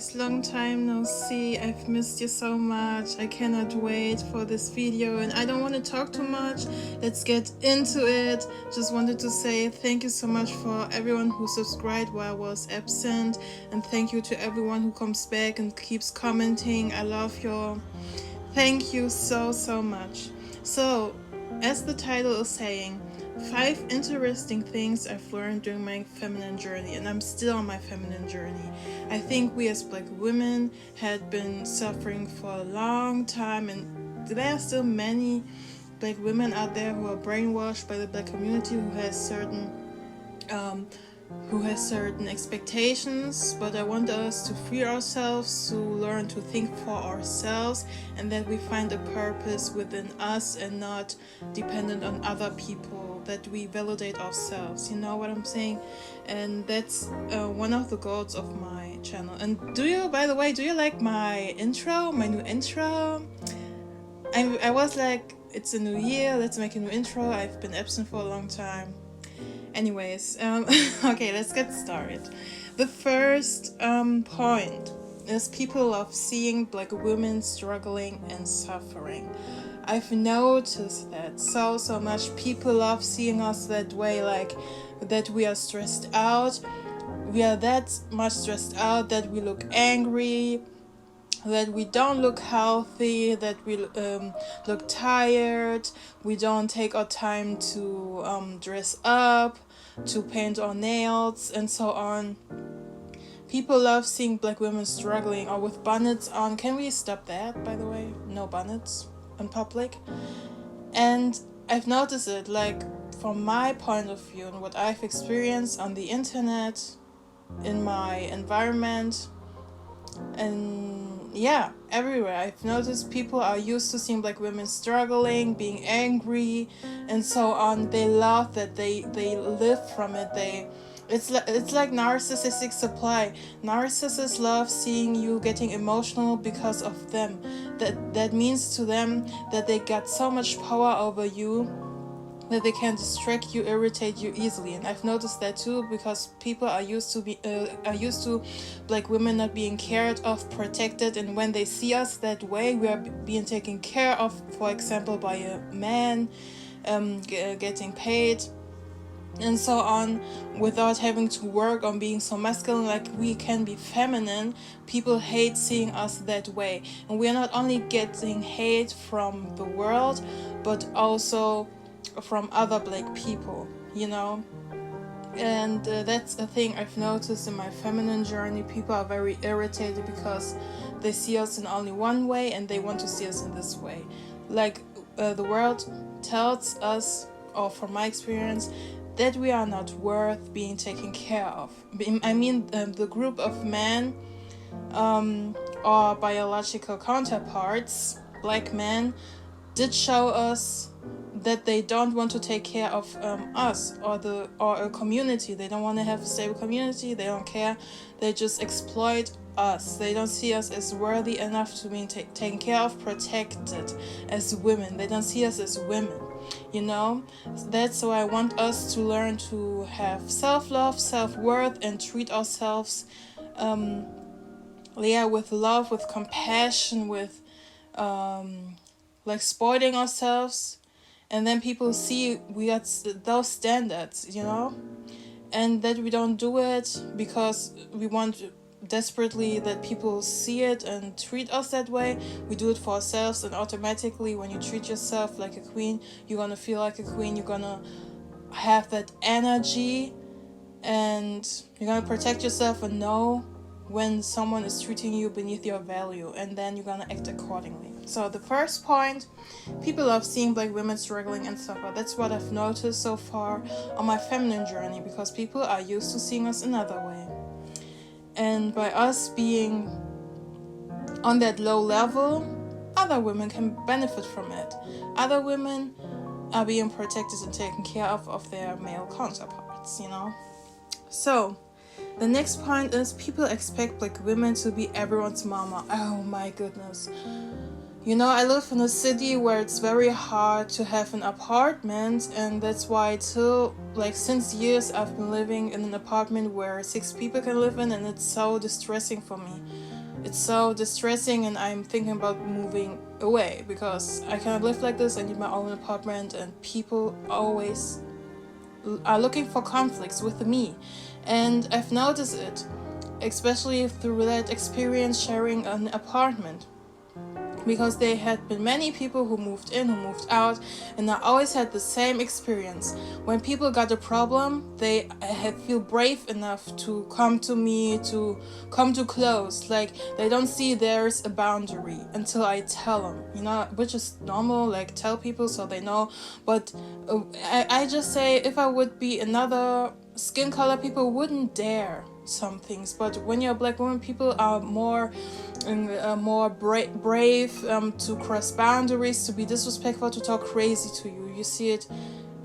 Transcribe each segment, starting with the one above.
guys, long time no see. I've missed you so much. I cannot wait for this video and I don't want to talk too much. Let's get into it. Just wanted to say thank you so much for everyone who subscribed while I was absent, and thank you to everyone who comes back and keeps commenting. I love you. Thank you so much. So, as the title is saying, 5 interesting things I've learned during my feminine journey, and I'm still on my feminine journey. I think we as Black women had been suffering for a long time, and there are still many Black women out there who are brainwashed by the Black community, who has certain expectations, but I want us to free ourselves, to learn to think for ourselves, and that we find a purpose within us and not dependent on other people, that we validate ourselves, you know what I'm saying? And that's one of the goals of my channel. And by the way, do you like my new intro? I was like, it's a new year, let's make a new intro. I've been absent for a long time. Anyways, okay, let's get started. The first point is people love seeing Black women struggling and suffering. I've noticed that so much. People love seeing us that way, like that we are stressed out. We are that much stressed out that we look angry, that we don't look healthy, that we look tired, we don't take our time to dress up, to paint our nails, and so on. People love seeing Black women struggling or with bonnets on. Can we stop that, by the way? No bonnets in public. And I've noticed it, like, from my point of view and what I've experienced on the internet, in my environment, and yeah, everywhere. I've noticed people are used to seeing Black women struggling, being angry, and so on. They love that. They live from it. It's like narcissistic supply. Narcissists love seeing you getting emotional because of them. That means to them that they got so much power over you that they can distract you, irritate you easily. And I've noticed that too, because people are used to Black women not being cared of, protected, and when they see us that way, we are being taken care of, for example, by a man, getting paid, and so on, without having to work on being so masculine, like we can be feminine. People hate seeing us that way, and we are not only getting hate from the world, but also from other Black people, you know. And that's a thing I've noticed in my feminine journey. People are very irritated because they see us in only one way and they want to see us in this way. Like the world tells us, or from my experience, that we are not worth being taken care of. I mean, the group of men or biological counterparts, Black men, did show us that they don't want to take care of us or a community. They don't want to have a stable community. They don't care. They just exploit us. They don't see us as worthy enough to be taken care of, protected as women. They don't see us as women, you know. That's why I want us to learn to have self-love, self-worth, and treat ourselves with love, with compassion, with like spoiling ourselves. And then people see we got those standards, you know, and that we don't do it because we want desperately that people see it and treat us that way. We do it for ourselves, and automatically when you treat yourself like a queen, you're gonna feel like a queen. You're gonna have that energy, and you're gonna protect yourself and know when someone is treating you beneath your value, and then you're gonna act accordingly. So the first point, people love seeing Black women struggling and suffer. That's what I've noticed so far on my feminine journey, because people are used to seeing us another way. And by us being on that low level, other women can benefit from it. Other women are being protected and taken care of their male counterparts, you know. So the next point is people expect Black women to be everyone's mama. Oh my goodness. You know, I live in a city where it's very hard to have an apartment, and that's why since years I've been living in an apartment where 6 people can live in, and it's so distressing for me. it's so distressing, and I'm thinking about moving away because I cannot live like this. I need my own apartment, and people always are looking for conflicts with me. And I've noticed it, especially through that experience sharing an apartment, because there had been many people who moved in, who moved out, and I always had the same experience. When people got a problem, they feel brave enough to come to me, to come too close. Like, they don't see there's a boundary until I tell them, which is normal, like, tell people so they know. But I just say, if I would be another skin color, people wouldn't dare some things. But when you're a black woman, people are more brave to cross boundaries, to be disrespectful, to talk crazy to you. You see it,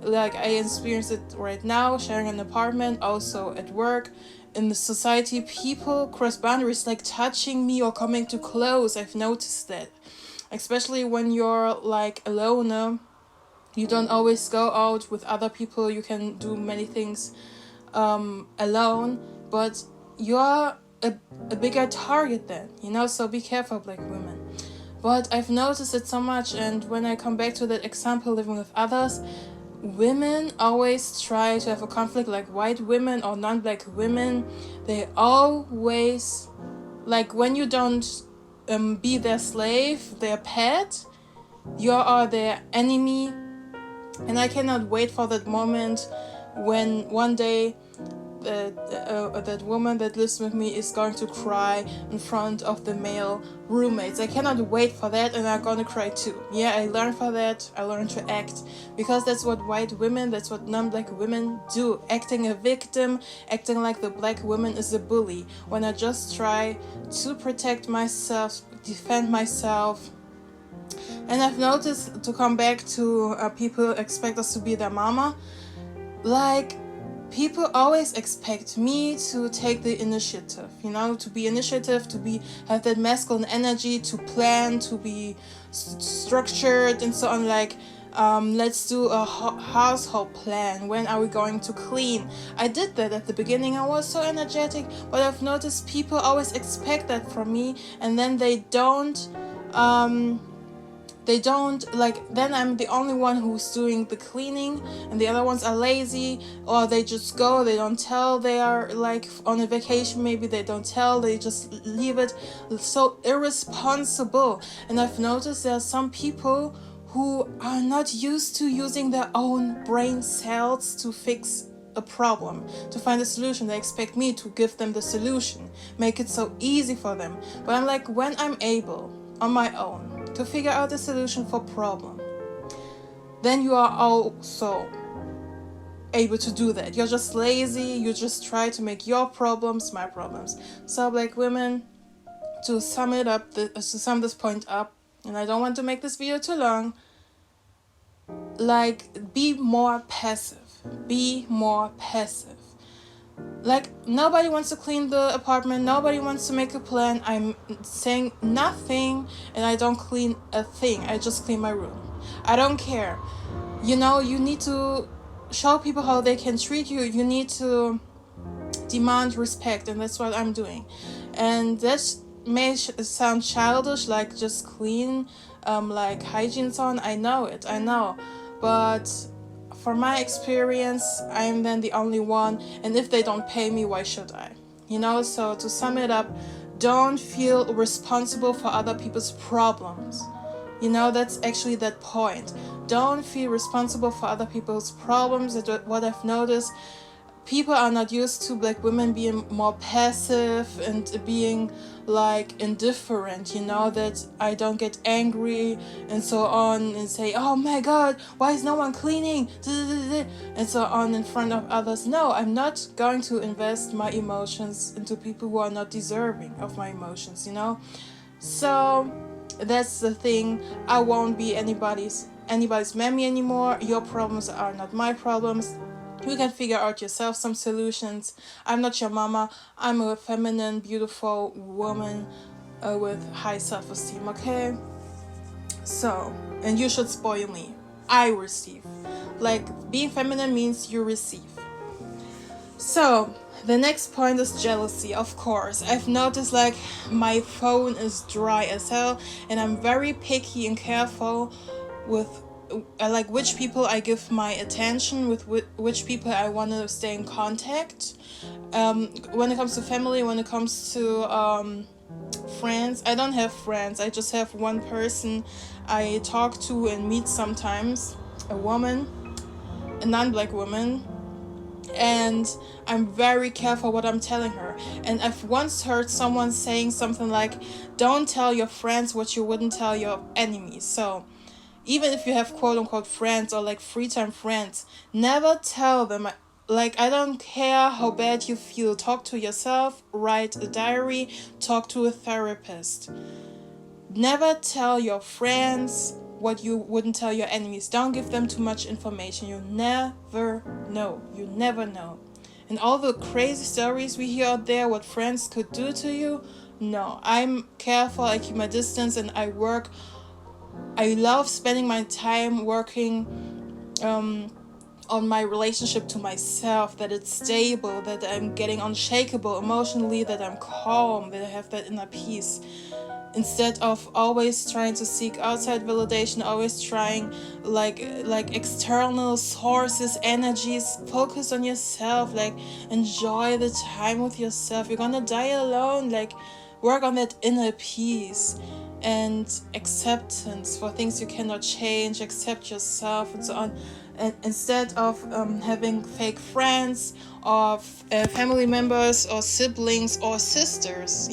like I experience it right now, sharing an apartment, also at work, in the society. People cross boundaries, like touching me or coming too close. I've noticed that, especially when you're like alone. You don't always go out with other people. You can do many things alone, but you're a bigger target then, so be careful, black women. But I've noticed it so much, and when I come back to that example, living with others, women always try to have a conflict, like white women or non-black women. They always, like, when you don't be their slave, their pet, you are their enemy. And I cannot wait for that moment when one day that woman that lives with me is going to cry in front of the male roommates. I cannot wait for that, and I'm gonna cry too. Yeah, I learned for that. I learned to act, because that's what white women, that's what non-black women do. Acting a victim, acting like the black woman is a bully, when I just try to protect myself, defend myself. And I've noticed, to come back to people expect us to be their mama, like, people always expect me to take the initiative, to be initiative, to have that masculine energy, to plan, to be structured and so on. Like, let's do a household plan. When are we going to clean? I did that at the beginning. I was so energetic, but I've noticed people always expect that from me, and then they don't, like, then I'm the only one who's doing the cleaning, and the other ones are lazy, or they just go, they don't tell they are like on a vacation, maybe they don't tell, they just leave it. So irresponsible. And I've noticed there are some people who are not used to using their own brain cells to fix a problem, to find a solution. They expect me to give them the solution, make it so easy for them. But I'm like, when I'm able on my own to figure out the solution for problem, then you are also able to do that. You're just lazy, you just try to make your problems my problems. So, black women, to sum this point up, and I don't want to make this video too long, like, be more passive. Like, nobody wants to clean the apartment, nobody wants to make a plan. I'm saying nothing, and I don't clean a thing. I just clean my room. I don't care. You need to show people how they can treat you. You need to demand respect, and that's what I'm doing. And that may sound childish, like just clean, like hygiene on. I know. But for my experience, I'm then the only one, and if they don't pay me, why should I? So to sum it up, don't feel responsible for other people's problems. That's actually that point. Don't feel responsible for other people's problems. What I've noticed, people are not used to black women being more passive and being like indifferent, that I don't get angry and so on and say, oh my god, why is no one cleaning, and so on in front of others. No, I'm not going to invest my emotions into people who are not deserving of my emotions, So that's the thing. I won't be anybody's mammy anymore. Your problems are not my problems. You can figure out yourself some solutions. I'm not your mama. I'm a feminine, beautiful woman with high self-esteem, okay? So, and you should spoil me. I receive. Like, being feminine means you receive. So, The next point is jealousy, of course. I've noticed like my phone is dry as hell, and I'm very picky and careful with like which people I give my attention, with which people I want to stay in contact. When it comes to family, when it comes to friends, I don't have friends. I just have one person I talk to and meet sometimes, a woman, a non-black woman, and I'm very careful what I'm telling her. And I've once heard someone saying something like, don't tell your friends what you wouldn't tell your enemies. So even if you have quote unquote friends or like free time friends, never tell them, like, I don't care how bad you feel, talk to yourself, write a diary, talk to a therapist. Never tell your friends what you wouldn't tell your enemies. Don't give them too much information. You never know. You never know. And all the crazy stories we hear out there, what friends could do to you, no. I'm careful, I keep my distance, and I love spending my time working on my relationship to myself, that it's stable, that I'm getting unshakable emotionally, that I'm calm, that I have that inner peace. Instead of always trying to seek outside validation, always trying like external sources, energies, focus on yourself, like enjoy the time with yourself. You're gonna die alone, like work on that inner peace and acceptance for things you cannot change, accept yourself and so on. And instead of having fake friends or family members or siblings or sisters,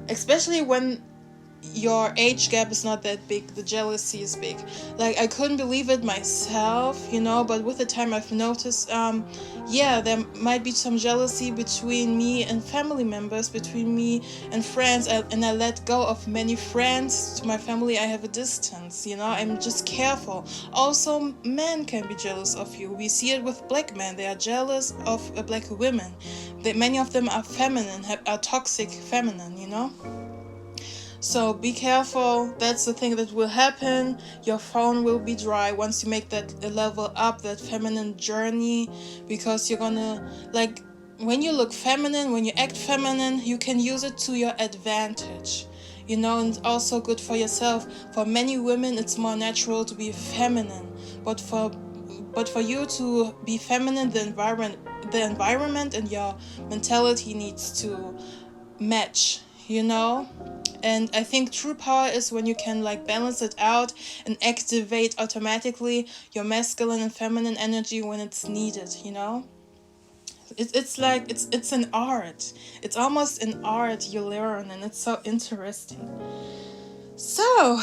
especially when your age gap is not that big, the jealousy is big. Like, I couldn't believe it myself, but with the time I've noticed, there might be some jealousy between me and family members, between me and friends, and I let go of many friends. To my family I have a distance, I'm just careful. Also, men can be jealous of you. We see it with black men. They are jealous of black women. Many of them are feminine, are toxic feminine, So be careful. That's the thing that will happen. Your phone will be dry once you make that level up, that feminine journey, because you're gonna, like, when you look feminine, when you act feminine, you can use it to your advantage, and also good for yourself. For many women, it's more natural to be feminine, but for you to be feminine, the environment and your mentality needs to match, And I think true power is when you can balance it out and activate automatically your masculine and feminine energy when it's needed, It's an art. It's almost an art you learn, and it's so interesting. So,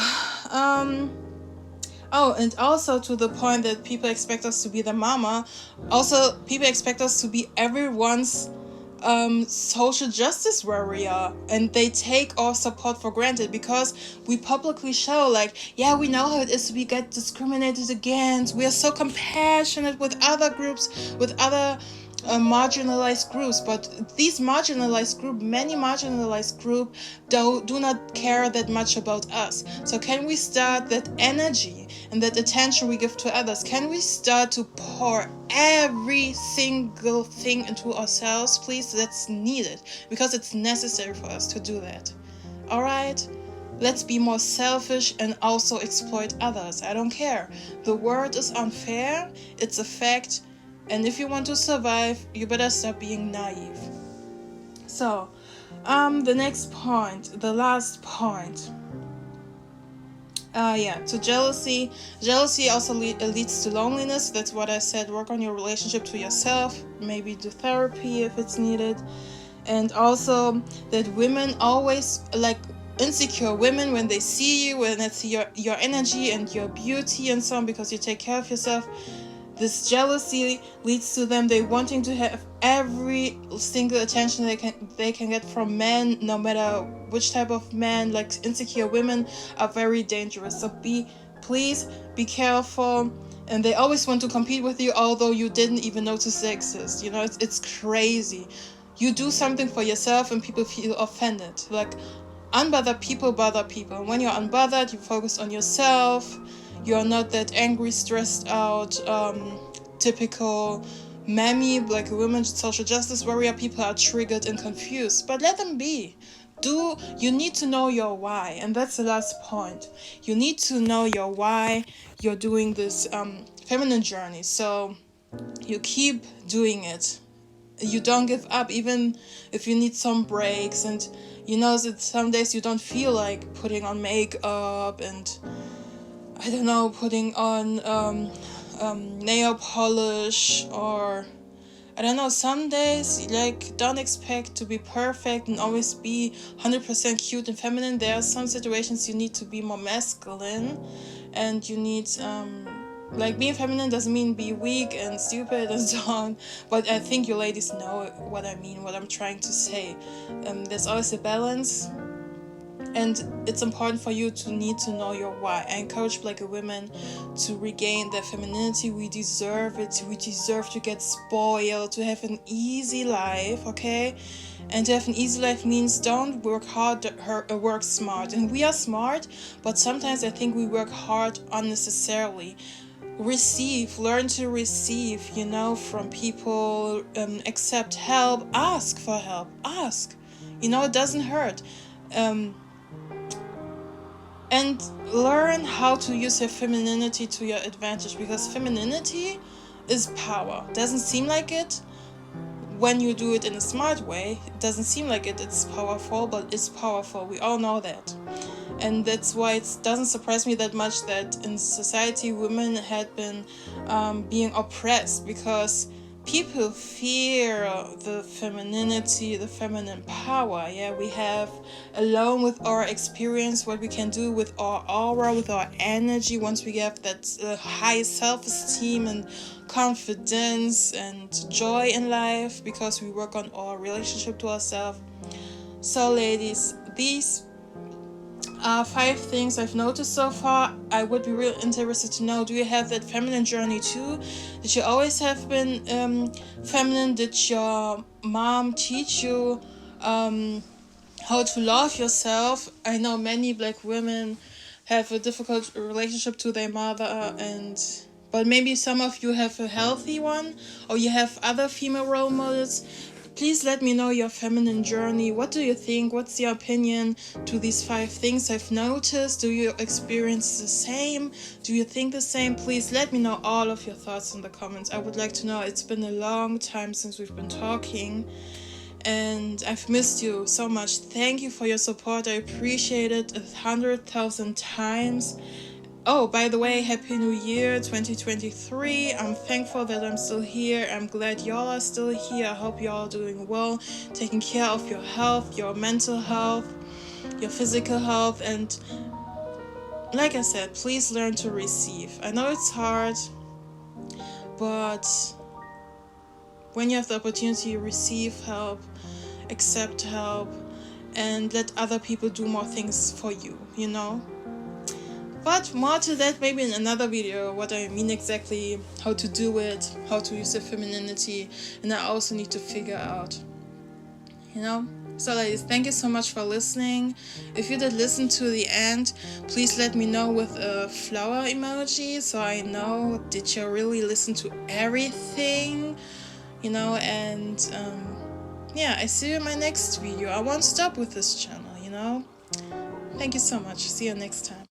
and also to the point that people expect us to be the mama, also people expect us to be everyone's social justice warrior, and they take our support for granted because we publicly show we know how it is to be get discriminated against. We are so compassionate with other groups, with other marginalized groups, but many marginalized groups do not care that much about us. So can we start that energy and that attention we give to others? Can we start to pour every single thing into ourselves, please? That's needed because it's necessary for us to do that. All right? Let's be more selfish and also exploit others. I don't care. The world is unfair. It's a fact. And if you want to survive, you better stop being naive. So, the next point, the last point. To jealousy. Jealousy also leads to loneliness. That's what I said. Work on your relationship to yourself. Maybe do therapy if it's needed. And also that women always, insecure women, when they see you, when they see your energy and your beauty and so on, because you take care of yourself, this jealousy leads to them they wanting to have every single attention they can get from men, no matter which type of man. Insecure women are very dangerous. So please be careful. And they always want to compete with you, although you didn't even notice they exist. It's crazy. You do something for yourself and people feel offended. Unbothered people bother people. When you're unbothered, you focus on yourself. You're not that angry, stressed out, typical many black women, social justice warrior people are triggered and confused, but let them be. You need to know your why, and that's the last point. You need to know your why you're doing this feminine journey, so you keep doing it. You don't give up, even if you need some breaks, and you know that some days you don't feel like putting on makeup and I don't know, putting on nail polish, or I don't know, some days, like, don't expect to be perfect and always be 100% cute and feminine. There are some situations you need to be more masculine, and you need, like, being feminine doesn't mean be weak and stupid and so on, but I think you ladies know what I mean, what I'm trying to say. There's always a balance, and it's important for you to need to know your why. I encourage black women to regain their femininity. We deserve it. We deserve to get spoiled, to have an easy life, okay? And to have an easy life means don't work hard, work smart. And we are smart, but sometimes I think we work hard unnecessarily. Learn to receive, from people, accept help, ask for help, it doesn't hurt. And learn how to use your femininity to your advantage, because femininity is power. Doesn't seem like it when you do it in a smart way. It doesn't seem like it's powerful, but it's powerful. We all know that. And that's why it doesn't surprise me that much that in society women had been being oppressed, because people fear the femininity, the feminine power. Yeah, we have, alone with our experience, what we can do with our aura, with our energy, once we have that high self-esteem and confidence and joy in life, because we work on our relationship to ourselves. So ladies, these are 5 things I've noticed so far. I would be real interested to know, do you have that feminine journey too? Did you always have been feminine? Did your mom teach you how to love yourself? I know many black women have a difficult relationship to their mother, but maybe some of you have a healthy one, or you have other female role models. Please let me know your feminine journey. What do you think? What's your opinion to these 5 things I've noticed? Do you experience the same? Do you think the same? Please let me know all of your thoughts in the comments. I would like to know. It's been a long time since we've been talking, and I've missed you so much. Thank you for your support. I appreciate it 100,000 times. Oh, by the way, Happy New Year 2023. I'm thankful that I'm still here. I'm glad y'all are still here. I hope y'all are doing well, taking care of your health, your mental health, your physical health. And like I said, please learn to receive. I know it's hard, but when you have the opportunity, receive help, accept help, and let other people do more things for you, But more to that maybe in another video, what I mean exactly, how to do it, how to use the femininity, and I also need to figure out, So ladies, thank you so much for listening. If you did listen to the end, please let me know with a flower emoji, so I know, did you really listen to everything, and I see you in my next video. I won't stop with this channel, Thank you so much. See you next time.